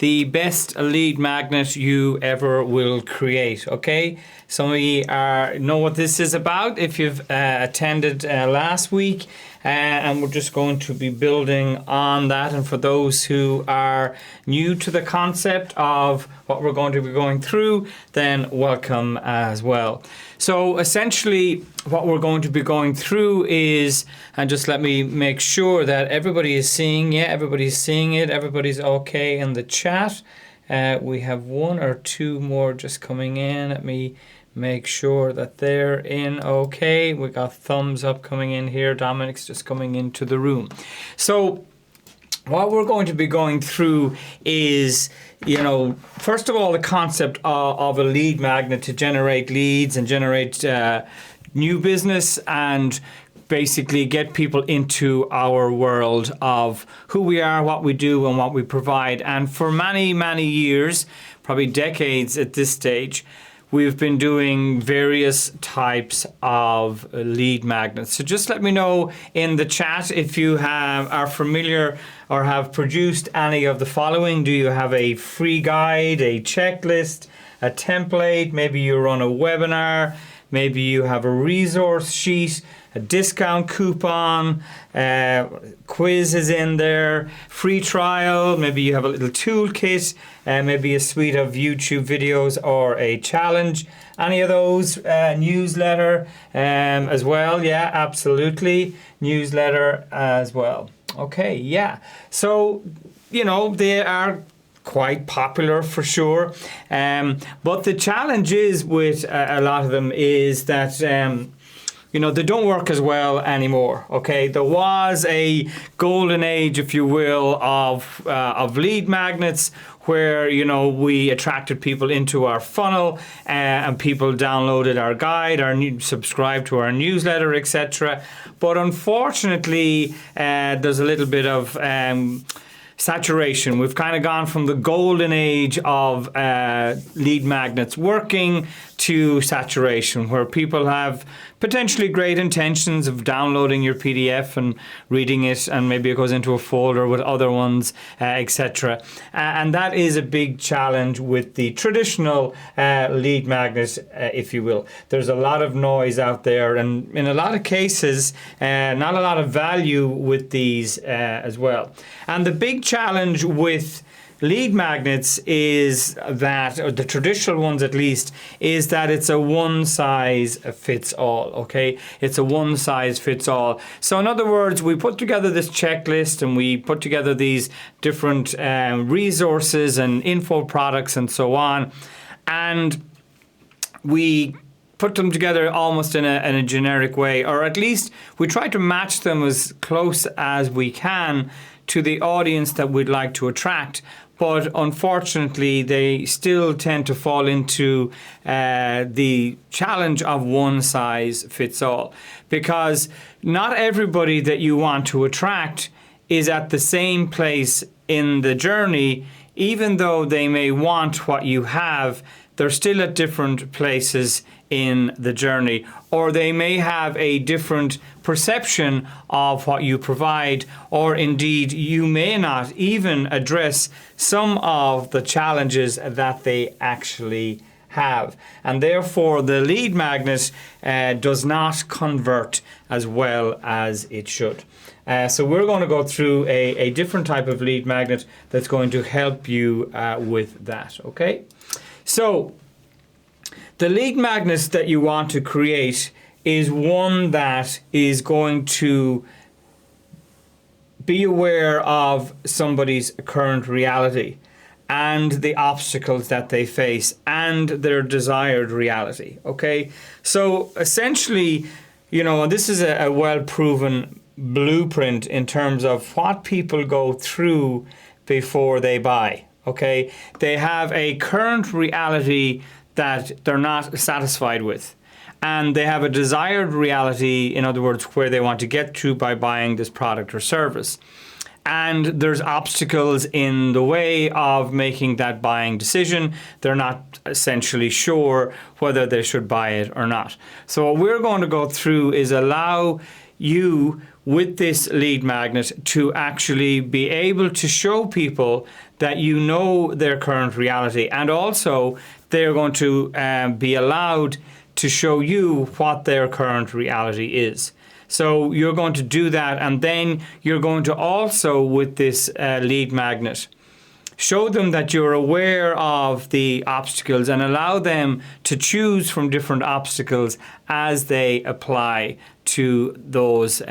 the best lead magnet you ever will create, okay? Some of you know what this is about if you've attended last week, and we're just going to be building on that. And for those who are new to the concept of what we're going to be going through, then welcome as well. So essentially what we're going to be going through is, and just let me make sure that everybody is seeing, everybody's seeing it, everybody's okay in the chat. We have one or two more just coming in. Let me make sure that they're in okay. We got thumbs up coming in here. Dominic's just coming into the room. So what we're going to be going through is, first of all, the concept of a lead magnet to generate leads and generate new business and basically get people into our world of who we are, what we do, and what we provide. And for many, many years, probably decades at this stage, we've been doing various types of lead magnets. So just let me know in the chat if you are familiar or have produced any of the following. Do you have a free guide, a checklist, a template? Maybe you run a webinar. Maybe you have a resource sheet, a discount coupon, quiz is in there, free trial, maybe you have a little toolkit, maybe a suite of YouTube videos or a challenge. Any of those, newsletter as well, yeah, absolutely, newsletter as well. Okay, yeah, so, they are quite popular for sure, but the challenge is with a lot of them is that they don't work as well anymore. Okay, there was a golden age, if you will, of lead magnets where we attracted people into our funnel and people downloaded our guide, subscribed to our newsletter, etc. But unfortunately, there's a little bit of saturation. We've kind of gone from the golden age of lead magnets working to saturation, where people have potentially great intentions of downloading your PDF and reading it, and maybe it goes into a folder with other ones, etc. And that is a big challenge with the traditional lead magnets, if you will. There's a lot of noise out there, and in a lot of cases, not a lot of value with these as well. And the big challenge with lead magnets is that, or the traditional ones at least, is that it's a one size fits all, okay? It's a one size fits all. So in other words, we put together this checklist and we put together these different resources and info products and so on, and we put them together almost in a generic way, or at least we try to match them as close as we can to the audience that we'd like to attract. But unfortunately, they still tend to fall into the challenge of one size fits all, because not everybody that you want to attract is at the same place in the journey. Even though they may want what you have, they're still at different places in the journey, or they may have a different perception of what you provide, or indeed you may not even address some of the challenges that they actually have, and therefore the lead magnet does not convert as well as it should. So we're going to go through a different type of lead magnet that's going to help you with that, okay? So the lead magnet that you want to create is one that is going to be aware of somebody's current reality and the obstacles that they face and their desired reality, okay? So essentially, this is a well-proven blueprint in terms of what people go through before they buy, okay? They have a current reality that they're not satisfied with, and they have a desired reality, in other words, where they want to get to by buying this product or service. And there's obstacles in the way of making that buying decision. They're not essentially sure whether they should buy it or not. So what we're going to go through is allow you with this lead magnet to actually be able to show people that you know their current reality, and also they're going to be allowed to show you what their current reality is. So you're going to do that, and then you're going to also, with this lead magnet, show them that you're aware of the obstacles and allow them to choose from different obstacles as they apply to those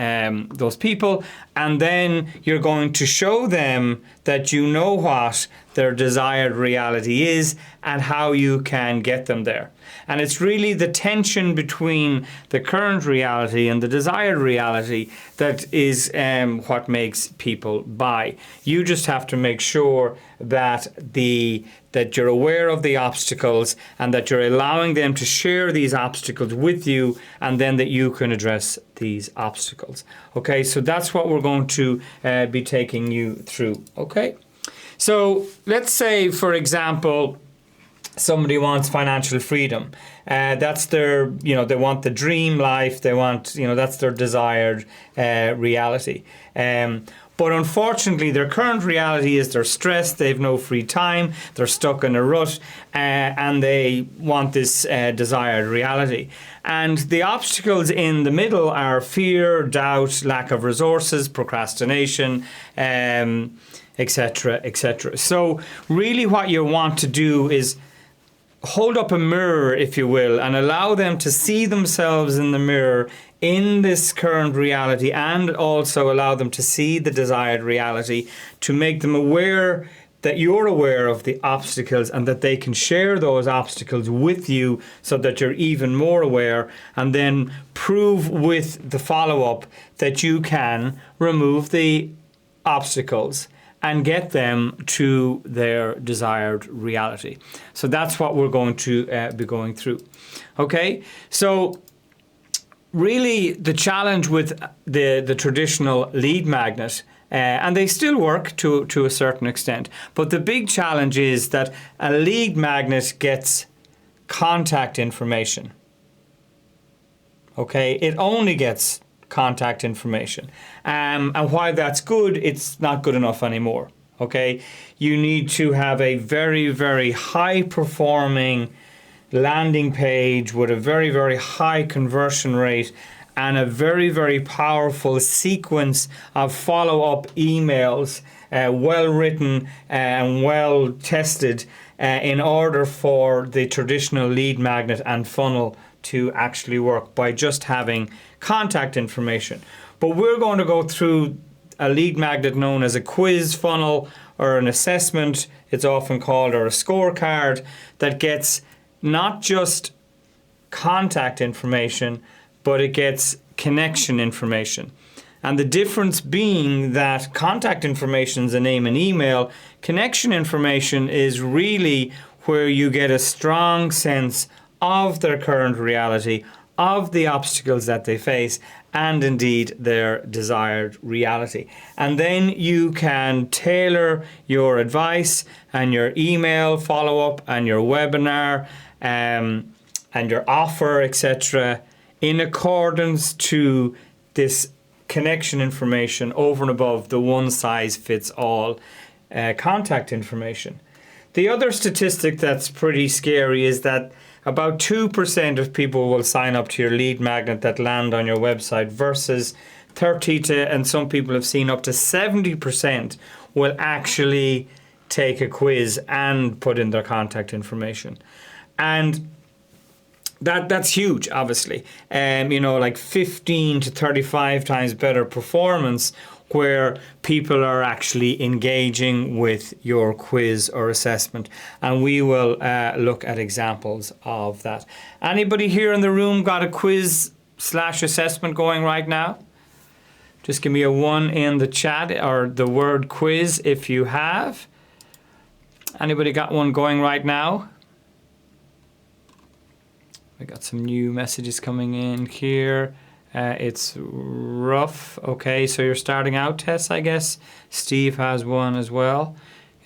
people. And then you're going to show them that you know what their desired reality is and how you can get them there. And it's really the tension between the current reality and the desired reality that is what makes people buy. You just have to make sure that that you're aware of the obstacles and that you're allowing them to share these obstacles with you, and then that you can address these obstacles. Okay, so that's what we're going to be taking you through. Okay, so let's say, for example, somebody wants financial freedom. That's their, they want the dream life. They want, that's their desired reality. But unfortunately, their current reality is they're stressed, they've no free time, they're stuck in a rut, and they want this desired reality. And the obstacles in the middle are fear, doubt, lack of resources, procrastination, etc., etc. So really what you want to do is hold up a mirror, if you will, and allow them to see themselves in the mirror in this current reality, and also allow them to see the desired reality, to make them aware that you're aware of the obstacles and that they can share those obstacles with you so that you're even more aware, and then prove with the follow-up that you can remove the obstacles and get them to their desired reality. So that's what we're going to be going through. Okay, so really the challenge with the traditional lead magnet, and they still work to a certain extent, but the big challenge is that a lead magnet gets contact information. Okay, it only gets contact information. And while that's good, it's not good enough anymore. Okay, you need to have a very, very high performing landing page with a very, very high conversion rate and a very, very powerful sequence of follow-up emails, well written and well tested, in order for the traditional lead magnet and funnel to actually work by just having contact information. But we're going to go through a lead magnet known as a quiz funnel, or an assessment, it's often called, or a scorecard, that gets not just contact information, but it gets connection information. And the difference being that contact information is a name and email, connection information is really where you get a strong sense of their current reality, of the obstacles that they face, and indeed their desired reality. And then you can tailor your advice and your email follow-up and your webinar and your offer, etc., in accordance to this connection information over and above the one-size-fits-all contact information. The other statistic that's pretty scary is that about 2% of people will sign up to your lead magnet that land on your website, versus 30 to, and some people have seen up to 70% will actually take a quiz and put in their contact information. And that's huge, obviously. Like 15 to 35 times better performance where people are actually engaging with your quiz or assessment. And we will look at examples of that. Anybody here in the room got a quiz/assessment going right now? Just give me a 1 in the chat, or the word quiz if you have. Anybody got one going right now? We got some new messages coming in here. It's rough. Okay, so you're starting out, Tess, I guess. Steve has one as well.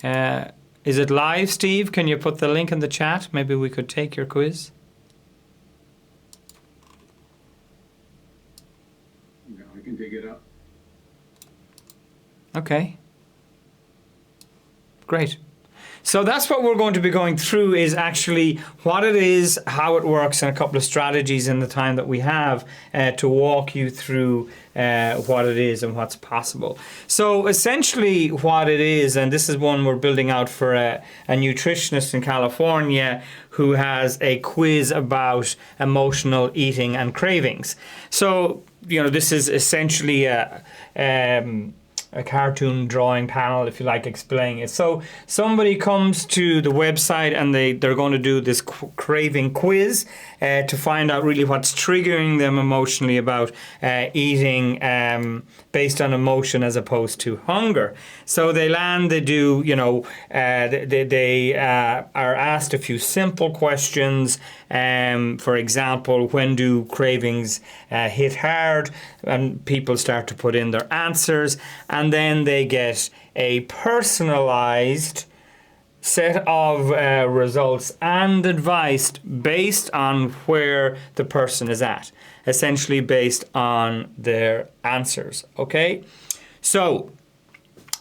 Is it live, Steve? Can you put the link in the chat? Maybe we could take your quiz. No, Okay. Great. So that's what we're going to be going through, is actually what it is, how it works, and a couple of strategies in the time that we have to walk you through what it is and what's possible. So essentially what it is, and this is one we're building out for a nutritionist in California who has a quiz about emotional eating and cravings. So, this is essentially a cartoon drawing panel, if you like, explaining it. So somebody comes to the website and they're going to do this craving quiz to find out really what's triggering them emotionally about eating based on emotion as opposed to hunger. So they do, they are asked a few simple questions. For example, when do cravings hit hard? And people start to put in their answers, and then they get a personalized set of results and advice based on where the person is at, essentially based on their answers. Okay, so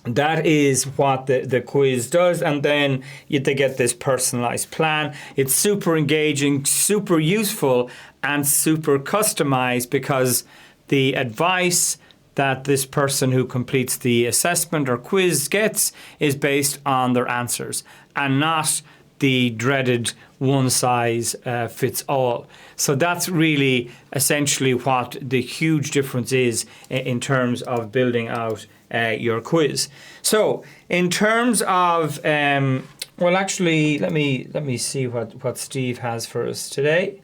that is what the quiz does, and then they get this personalized plan. It's super engaging, super useful, and super customized, because the advice that this person who completes the assessment or quiz gets is based on their answers, and not the dreaded one size fits all. So that's really essentially what the huge difference is in terms of building out your quiz. So in terms of well, actually, let me see what Steve has for us today.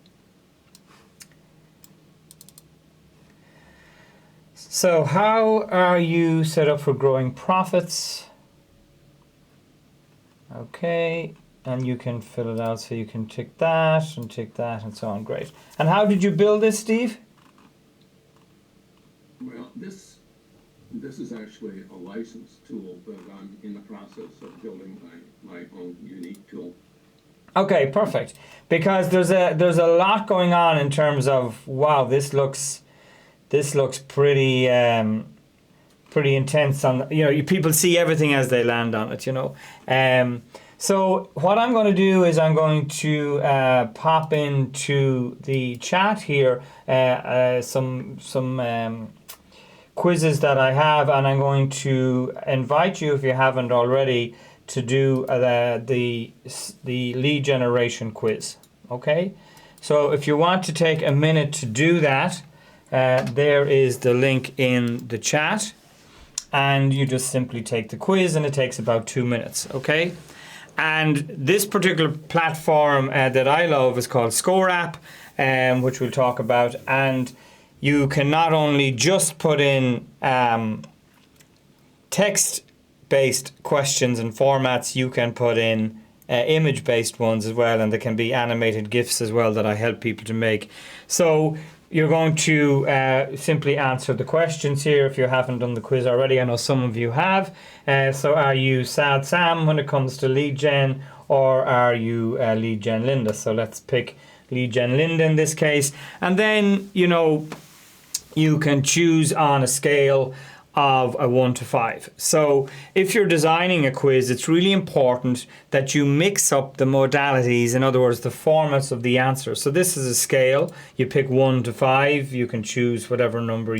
So how are you set up for growing profits? Okay, and you can fill it out, so you can tick that and so on. Great. And how did you build this, Steve? Well, this is actually a licensed tool, but I'm in the process of building my own unique tool. Okay, perfect. Because there's a lot going on in terms of, wow, this looks pretty pretty intense. On people see everything as they land on it. So what I'm going to do is I'm going to pop into the chat here some quizzes that I have, and I'm going to invite you, if you haven't already, to do the lead generation quiz. Okay, so if you want to take a minute to do that, there is the link in the chat, and you just simply take the quiz, and it takes about 2 minutes. Okay, and this particular platform that I love is called Score App, which we'll talk about. And you can not only just put in text-based questions and formats, you can put in image-based ones as well, and there can be animated GIFs as well that I help people to make. So you're going to simply answer the questions here if you haven't done the quiz already. I know some of you have. So are you Sad Sam when it comes to lead gen, or are you lead gen Linda? So let's pick lead gen Linda in this case. And then, you can choose on a scale of a 1 to 5. So if you're designing a quiz, it's really important that you mix up the modalities, in other words, the formats of the answer. So this is a scale. You pick 1 to 5. You can choose whatever number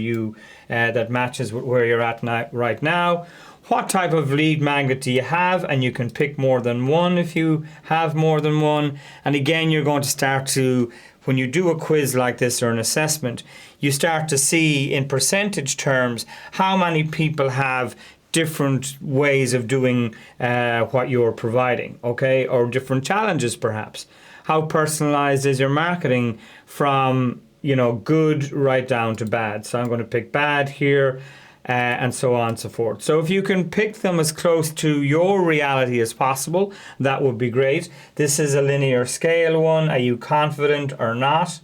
that matches with where you're at right now. What type of lead magnet do you have? And you can pick more than one if you have more than one. And again, you're going to start to, when you do a quiz like this or an assessment, you start to see in percentage terms how many people have different ways of doing what you're providing, okay? Or different challenges perhaps. How personalized is your marketing from, good right down to bad? So I'm going to pick bad here. And so on and so forth. So if you can pick them as close to your reality as possible, that would be great. This is a linear scale one. Are you confident or not?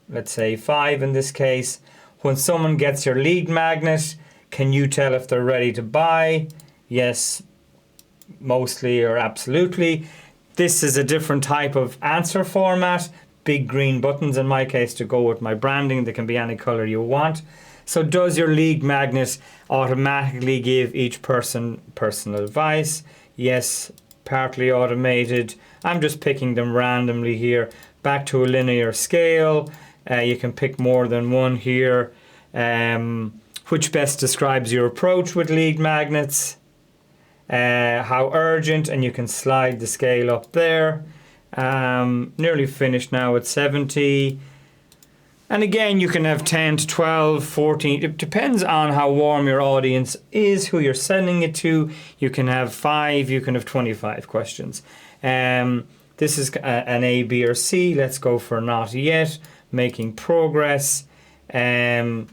Let's say 5 in this case. When someone gets your lead magnet, can you tell if they're ready to buy? Yes, mostly or absolutely. This is a different type of answer format. Big green buttons in my case to go with my branding. They can be any color you want. So does your lead magnet automatically give each person personal advice? Yes, partly automated. I'm just picking them randomly here. Back to a linear scale. You can pick more than one here. Which best describes your approach with lead magnets? How urgent, and you can slide the scale up there. Nearly finished now at 70. And again, you can have 10 to 12, 14. It depends on how warm your audience is, who you're sending it to. You can have 5, you can have 25 questions. This is an A, B, or C. Let's go for not yet. Making progress. When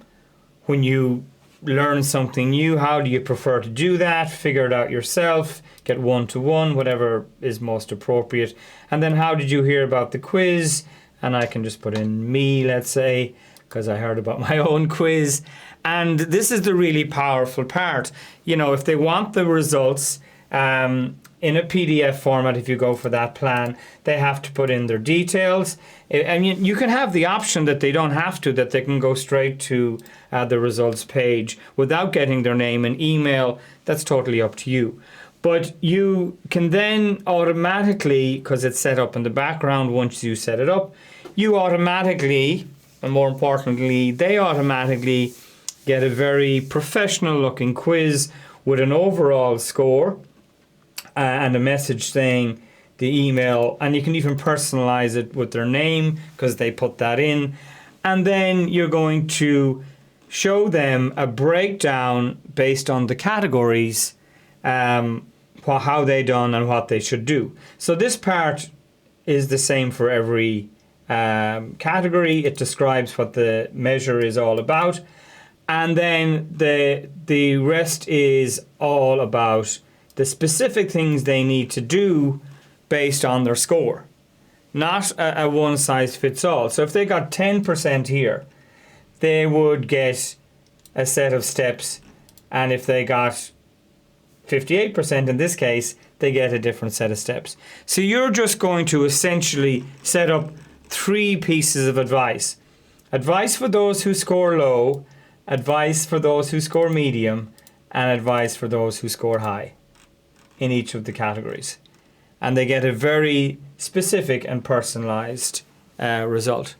you learn something new, how do you prefer to do that? Figure it out yourself. Get 1-to-1, whatever is most appropriate. And then how did you hear about the quiz? And I can just put in me, let's say, because I heard about my own quiz. And this is the really powerful part. You know, if they want the results in a PDF format, if you go for that plan, they have to put in their details. I mean, you can have the option that they don't have to, that they can go straight to the results page without getting their name and email. That's totally up to you. But you can then automatically, because it's set up in the background once you set it up, you automatically, and more importantly, they automatically get a very professional looking quiz with an overall score and a message saying the email, and you can even personalize it with their name because they put that in. And then you're going to show them a breakdown based on the categories, how they done and what they should do. So this part is the same for every category. It describes what the measure is all about, and then the rest is all about the specific things they need to do based on their score, not a one size fits all. So if they got 10% here, they would get a set of steps, and if they got 58% in this case, they get a different set of steps. So you're just going to essentially set up 3 pieces of advice. Advice for those who score low, advice for those who score medium, and advice for those who score high in each of the categories. And they get a very specific and personalized result.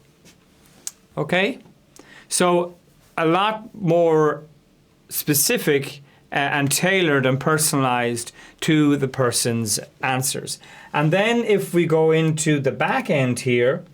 Okay? So a lot more specific and tailored and personalized to the person's answers. And then if we go into the back end here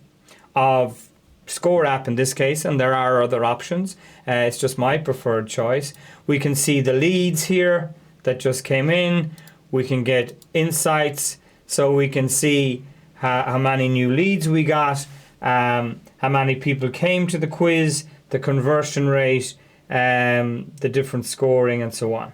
of Score App in this case, and there are other options, it's just my preferred choice. We can see the leads here that just came in. We can get insights, so we can see how many new leads we got, how many people came to the quiz, the conversion rate, the different scoring, and so on.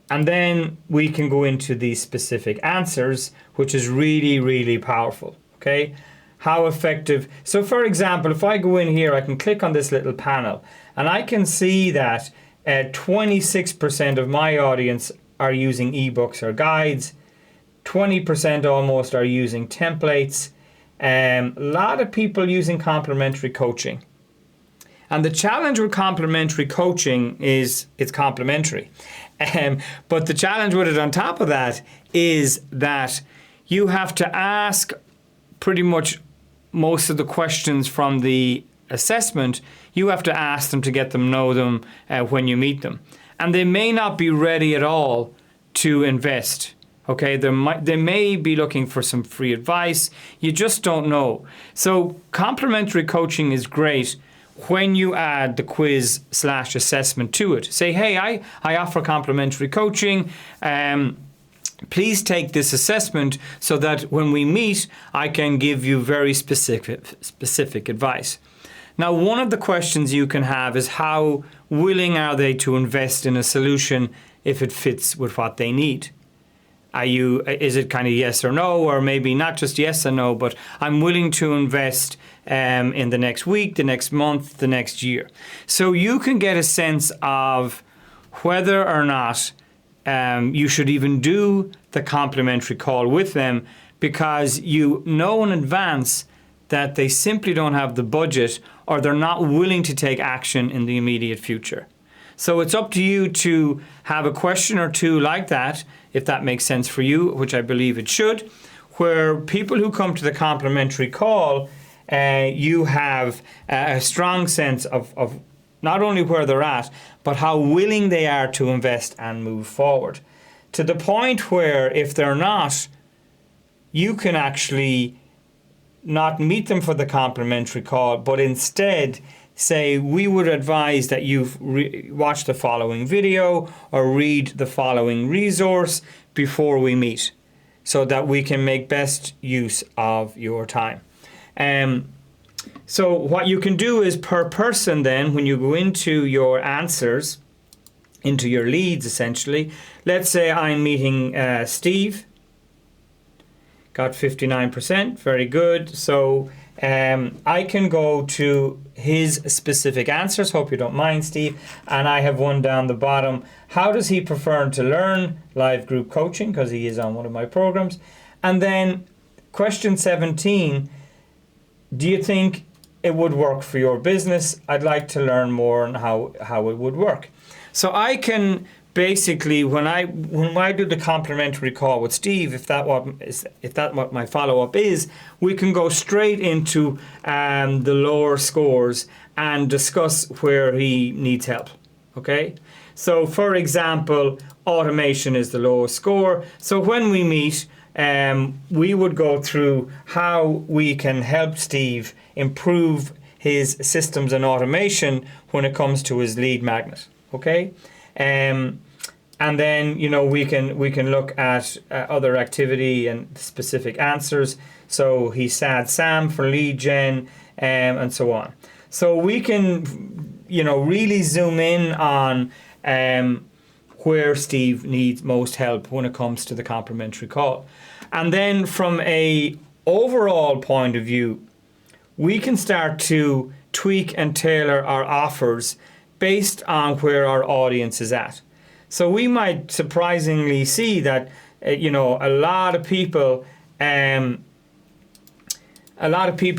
And then we can go into the specific answers, which is really, really powerful. Okay, how effective. So for example, if I go in here, I can click on this little panel, and I can see that 26% of my audience are using ebooks or guides, 20% almost are using templates, a lot of people using complementary coaching. And the challenge with complementary coaching is it's complementary. But the challenge with it on top of that is that you have to ask pretty much most of the questions from the assessment. You have to ask them to get them know them when you meet them. And they may not be ready at all to invest. Okay, they may be looking for some free advice. You just don't know. So complementary coaching is great when you add the quiz/assessment to it. Say, hey, I offer complimentary coaching. Please take this assessment so that when we meet, I can give you very specific advice. Now, one of the questions you can have is how willing are they to invest in a solution if it fits with what they need? Is it kind of yes or no, or maybe not just yes and no, but I'm willing to invest in the next week, the next month, the next year. So you can get a sense of whether or not you should even do the complimentary call with them, because you know in advance that they simply don't have the budget or they're not willing to take action in the immediate future. So it's up to you to have a question or two like that, if that makes sense for you, which I believe it should, where people who come to the complimentary call, you have a strong sense of not only where they're at, but how willing they are to invest and move forward. To the point where if they're not, you can actually not meet them for the complimentary call, but instead say, we would advise that you've watched the following video or read the following resource before we meet, so that we can make best use of your time. So what you can do is per person then, when you go into your answers, into your leads essentially, let's say I'm meeting Steve, got 59%, very good. So I can go to his specific answers, hope you don't mind, Steve, and I have one down the bottom. How does he prefer to learn live group coaching? Because he is on one of my programs. And then question 17, do you think it would work for your business? I'd like to learn more on how it would work. So I can basically, when I do the complimentary call with Steve, if that's what my follow-up is, we can go straight into the lower scores and discuss where he needs help. Okay? So for example, automation is the lowest score. So when we meet, we would go through how we can help Steve improve his systems and automation when it comes to his lead magnet. Okay? And then, we can look at other activity and specific answers. So he said Sam for lead gen, and so on. So we can, really zoom in on where Steve needs most help when it comes to the complimentary call. And then from a overall point of view, we can start to tweak and tailor our offers based on where our audience is at. So we might surprisingly see that, a lot of people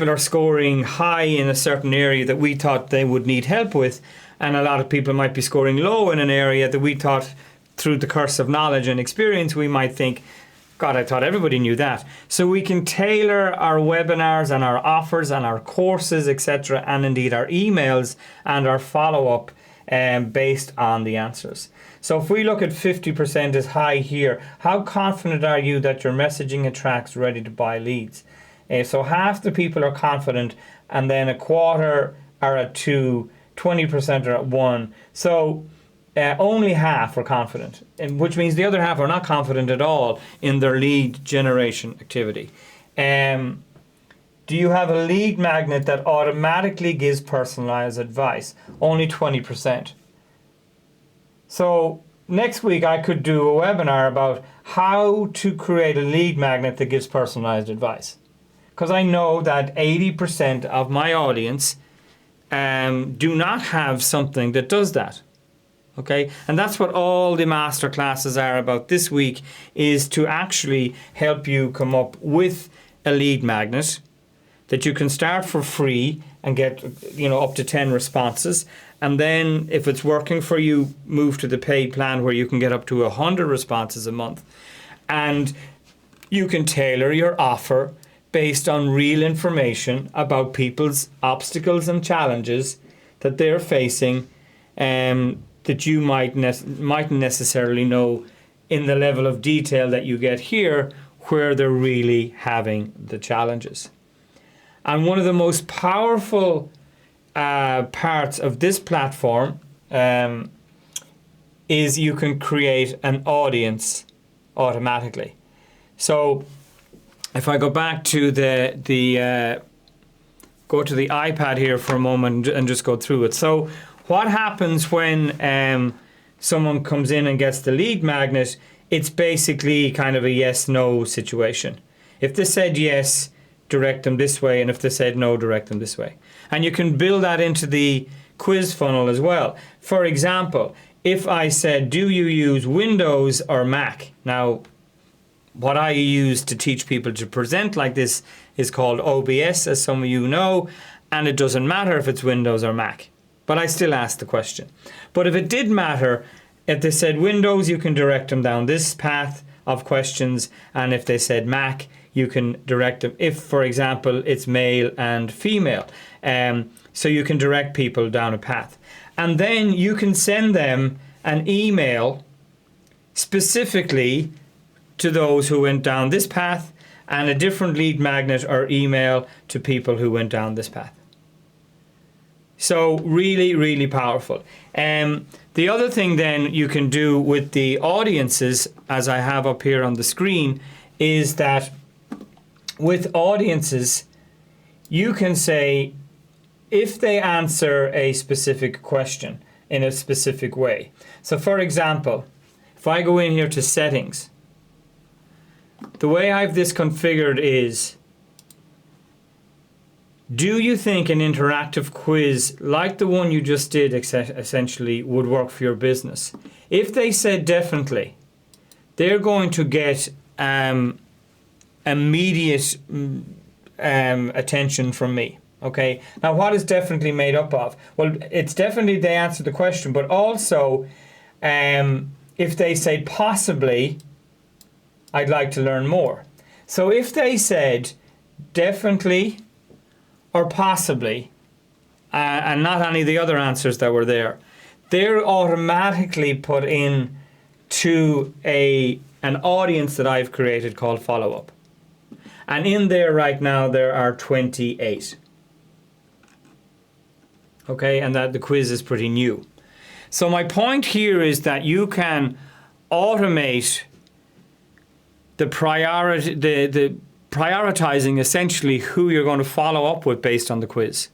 are scoring high in a certain area that we thought they would need help with, and a lot of people might be scoring low in an area that we thought, through the curse of knowledge and experience, we might think, God, I thought everybody knew that. So we can tailor our webinars and our offers and our courses, etc., and indeed our emails and our follow-up based on the answers. So if we look at 50% is high here, how confident are you that your messaging attracts ready to buy leads? So half the people are confident, and then a quarter are at 2, 20% are at 1. So only half are confident, which means the other half are not confident at all in their lead generation activity. Do you have a lead magnet that automatically gives personalized advice? Only 20%. So next week I could do a webinar about how to create a lead magnet that gives personalized advice. Because I know that 80% of my audience do not have something that does that. Okay, and that's what all the masterclasses are about this week, is to actually help you come up with a lead magnet that you can start for free and get up to 10 responses, and then if it's working for you, move to the paid plan where you can get up to 100 responses a month, and you can tailor your offer based on real information about people's obstacles and challenges that they're facing, that you mightn't necessarily know in the level of detail that you get here, where they're really having the challenges. And one of the most powerful parts of this platform is you can create an audience automatically. So if I go back to go to the iPad here for a moment and just go through it. So what happens when someone comes in and gets the lead magnet? It's basically kind of a yes-no situation. If they said yes, direct them this way, and if they said no, direct them this way. And you can build that into the quiz funnel as well. For example, if I said, do you use Windows or Mac? Now, what I use to teach people to present like this is called OBS, as some of you know, and it doesn't matter if it's Windows or Mac. But I still ask the question. But if it did matter, if they said Windows, you can direct them down this path of questions, and if they said Mac, you can direct them, if, for example, it's male and female. So you can direct people down a path. And then you can send them an email specifically to those who went down this path, and a different lead magnet or email to people who went down this path. So really, really powerful. The other thing then you can do with the audiences, as I have up here on the screen, is that with audiences, you can say, if they answer a specific question in a specific way. So for example, if I go in here to settings, the way I have this configured is, do you think an interactive quiz like the one you just did essentially would work for your business? If they said definitely, they're going to get immediate attention from me. Okay. Now, what is definitely made up of? Well, it's definitely they answer the question, but also if they say possibly, I'd like to learn more. So if they said definitely or possibly, and not any of the other answers that were there, they're automatically put in to an audience that I've created called follow-up. And in there right now, there are 28. Okay, and that the quiz is pretty new. So my point here is that you can automate the prioritizing essentially who you're going to follow up with based on the quiz,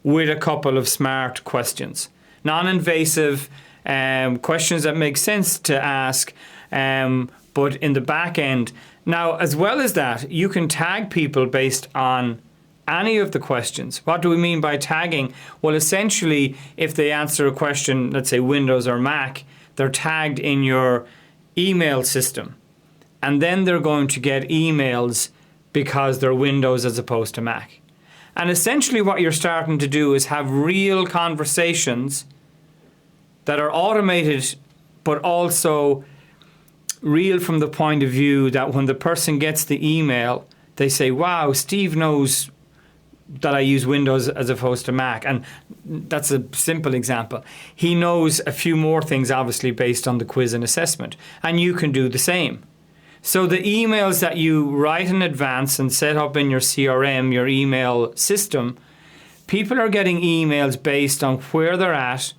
with a couple of smart questions, non-invasive questions that make sense to ask, but in the back end. Now, as well as that, you can tag people based on any of the questions. What do we mean by tagging? Well, essentially, if they answer a question, let's say Windows or Mac, they're tagged in your email system. And then they're going to get emails because they're Windows as opposed to Mac. And essentially what you're starting to do is have real conversations that are automated, but also real from the point of view that when the person gets the email, they say, wow, Steve knows that I use Windows as opposed to Mac. And that's a simple example. He knows a few more things, obviously, based on the quiz and assessment. And you can do the same. So the emails that you write in advance and set up in your CRM, your email system, people are getting emails based on where they're at,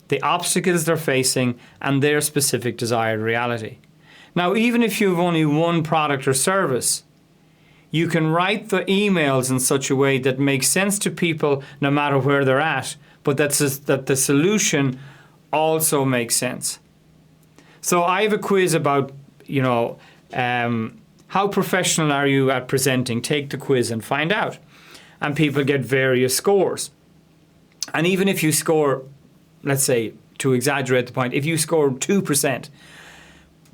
the obstacles they're facing, and their specific desired reality. Now, even if you have only one product or service, you can write the emails in such a way that makes sense to people no matter where they're at, but that the solution also makes sense. So I have a quiz about, how professional are you at presenting? Take the quiz and find out. And people get various scores. And even if you score, let's say, to exaggerate the point, if you score 2%,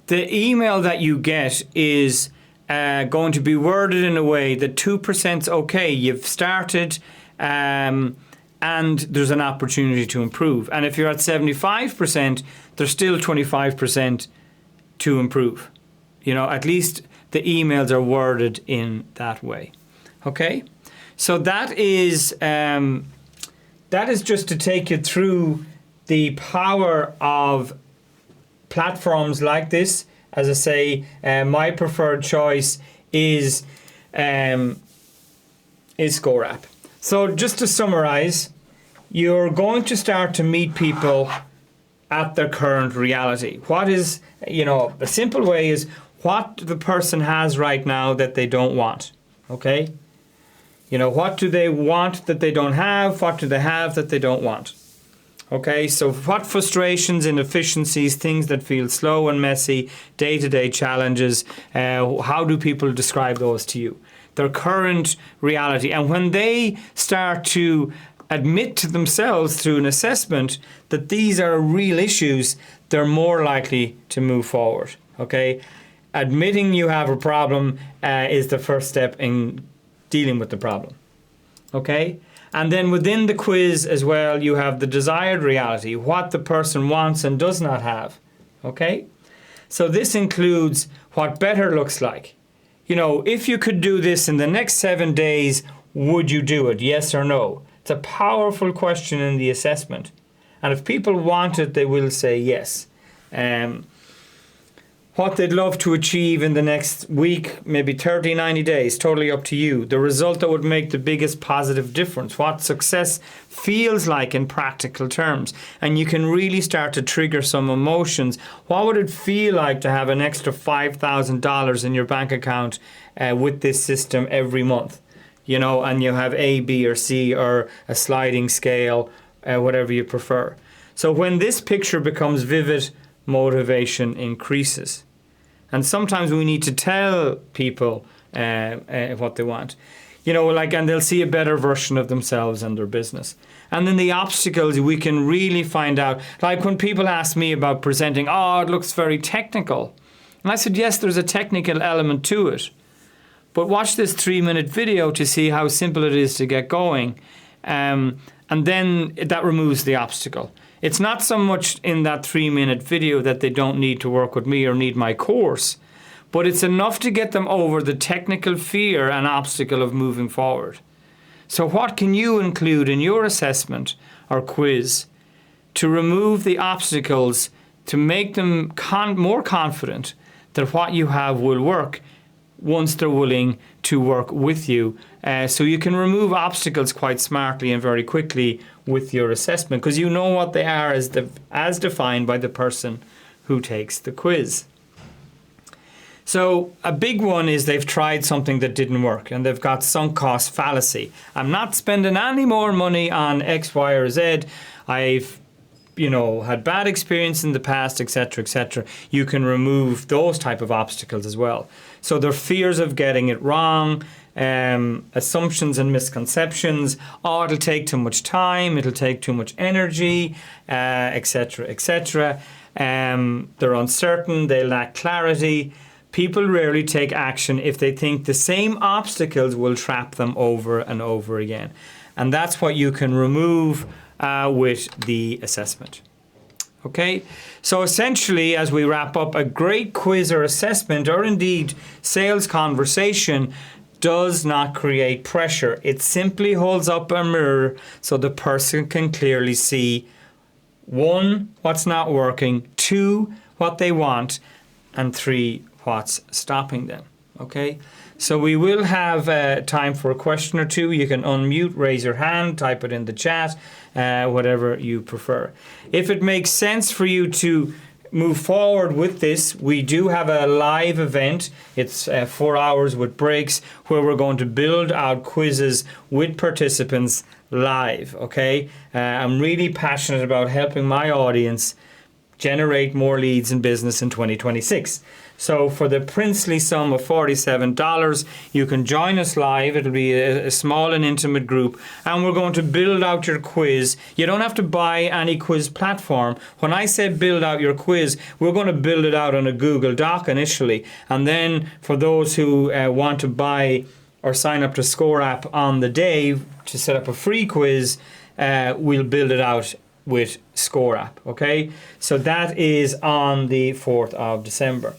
the email that you get is going to be worded in a way that 2% is okay. You've started and there's an opportunity to improve. And if you're at 75%, there's still 25% to improve. At least the emails are worded in that way. Okay? So that is just to take you through the power of platforms like this. As I say, my preferred choice is ScoreApp. So just to summarize, you're going to start to meet people at their current reality. What is, a simple way is what the person has right now that they don't want. Okay? What do they want that they don't have? What do they have that they don't want? Okay, so what frustrations, inefficiencies, things that feel slow and messy, day-to-day challenges, how do people describe those to you? Their current reality. And when they start to admit to themselves through an assessment that these are real issues, they're more likely to move forward. Okay, admitting you have a problem is the first step in dealing with the problem. Okay? And then within the quiz as well, you have the desired reality, what the person wants and does not have. Okay? So this includes what better looks like. You know, if you could do this in the next 7 days, would you do it? Yes or no? It's a powerful question in the assessment. And if people want it, they will say yes. What they'd love to achieve in the next week, maybe 30, 90 days, totally up to you. The result that would make the biggest positive difference, what success feels like in practical terms. And you can really start to trigger some emotions. What would it feel like to have an extra $5,000 in your bank account with this system every month? You know, and you have A, B, or C, or a sliding scale, whatever you prefer. So when this picture becomes vivid, motivation increases. And sometimes we need to tell people what they want. You know, like, and they'll see a better version of themselves and their business. And then the obstacles we can really find out. Like when people ask me about presenting, oh, it looks very technical. And I said, yes, there's a technical element to it. But watch this 3-minute video to see how simple it is to get going. And then that removes the obstacle. It's not so much in that 3-minute video that they don't need to work with me or need my course, but it's enough to get them over the technical fear and obstacle of moving forward. So what can you include in your assessment or quiz to remove the obstacles, to make them more confident that what you have will work once they're willing to work with you? So you can remove obstacles quite smartly and very quickly with your assessment, because you know what they are as defined by the person who takes the quiz. So a big one is they've tried something that didn't work and they've got sunk cost fallacy. I'm not spending any more money on X, Y, or Z. I've had bad experience in the past, etc., etc. You can remove those type of obstacles as well. So their fears of getting it wrong, assumptions and misconceptions, it'll take too much time, it'll take too much energy, etc., etc. They're uncertain, they lack clarity. People rarely take action if they think the same obstacles will trap them over and over again. And that's what you can remove with the assessment. Okay, so essentially, as we wrap up, a great quiz or assessment, or indeed sales conversation, does not create pressure. It simply holds up a mirror so the person can clearly see, 1, what's not working, 2, what they want, and 3, what's stopping them. Okay, so we will have time for a question or two. You can unmute, raise your hand, type it in the chat, whatever you prefer. If it makes sense for you to move forward with this, we do have a live event. It's 4 hours with breaks where we're going to build out quizzes with participants live. Okay, I'm really passionate about helping my audience generate more leads in business in 2026. So for the princely sum of $47, you can join us live. It'll be a small and intimate group, and we're going to build out your quiz. You don't have to buy any quiz platform. When I say build out your quiz, we're going to build it out on a Google Doc initially, and then for those who want to buy or sign up to Score App on the day to set up a free quiz, we'll build it out with Score App. Okay, so that is on the 4th of December.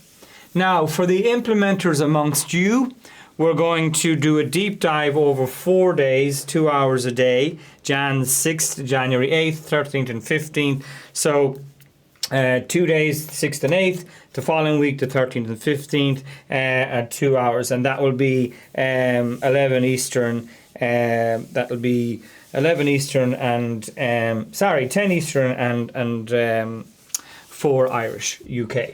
Now, for the implementers amongst you, we're going to do a deep dive over 4 days, 2 hours a day, Jan 6th, January 8th, 13th and 15th. So 2 days, 6th and 8th, the following week, the 13th and 15th, at 2 hours. And that will be 11 Eastern. That will be 11 Eastern and, 10 Eastern and 4 Irish, UK.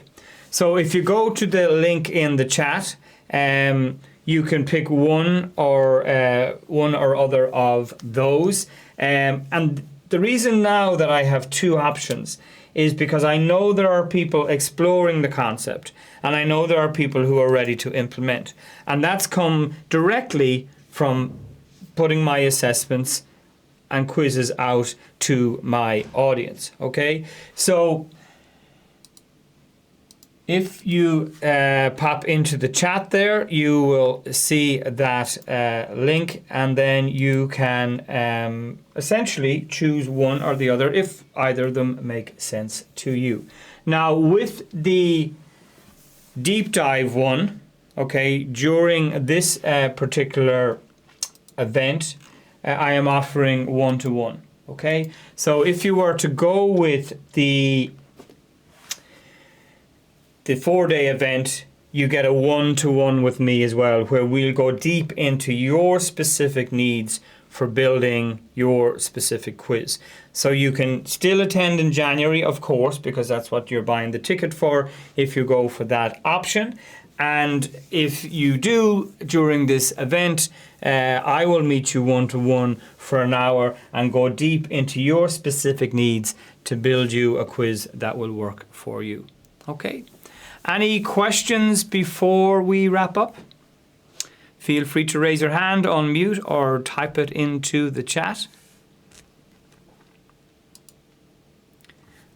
So if you go to the link in the chat, you can pick one or other of those. And the reason now that I have 2 options is because I know there are people exploring the concept, and I know there are people who are ready to implement. And that's come directly from putting my assessments and quizzes out to my audience. Okay, so If you pop into the chat there, you will see that link, and then you can essentially choose one or the other if either of them make sense to you. Now, with the deep dive one, okay, during this particular event, I am offering 1-to-1. Okay, so if you were to go with the 4-day event, you get a 1-to-1 with me as well, where we'll go deep into your specific needs for building your specific quiz. So you can still attend in January, of course, because that's what you're buying the ticket for if you go for that option. And if you do during this event, I will meet you 1-to-1 for an hour and go deep into your specific needs to build you a quiz that will work for you. Okay. Any questions before we wrap up? Feel free to raise your hand, unmute, or type it into the chat.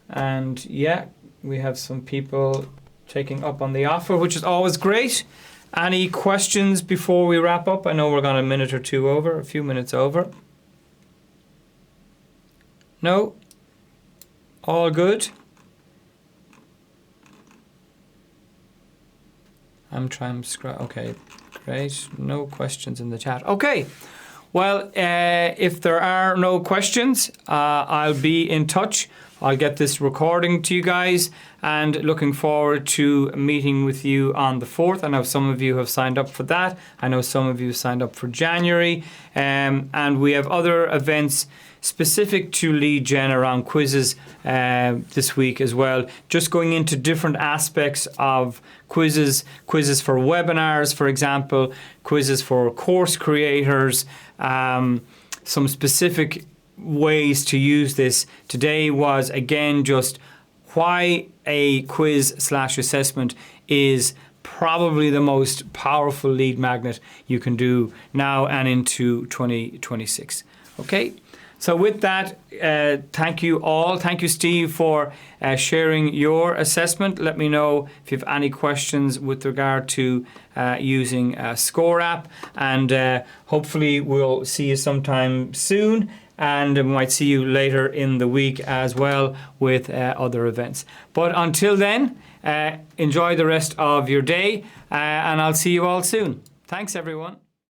And yeah, we have some people taking up on the offer, which is always great. Any questions before we wrap up? I know we're going a minute or two over, a few minutes over. No? All good? I'm trying to scroll. Okay, great. No questions in the chat. Okay. Well, if there are no questions, I'll be in touch. I'll get this recording to you guys, and looking forward to meeting with you on the 4th. I know some of you have signed up for that. I know some of you signed up for January. And we have other events specific to lead gen around quizzes this week as well. Just going into different aspects of quizzes for webinars, for example, quizzes for course creators, some specific ways to use this. Today was again just why a quiz/assessment is probably the most powerful lead magnet you can do now and into 2026. Okay, so with that, thank you all. Thank you, Steve, for sharing your assessment. Let me know if you have any questions with regard to using a Score app, and hopefully we'll see you sometime soon. And we might see you later in the week as well with other events. But until then, enjoy the rest of your day, and I'll see you all soon. Thanks, everyone.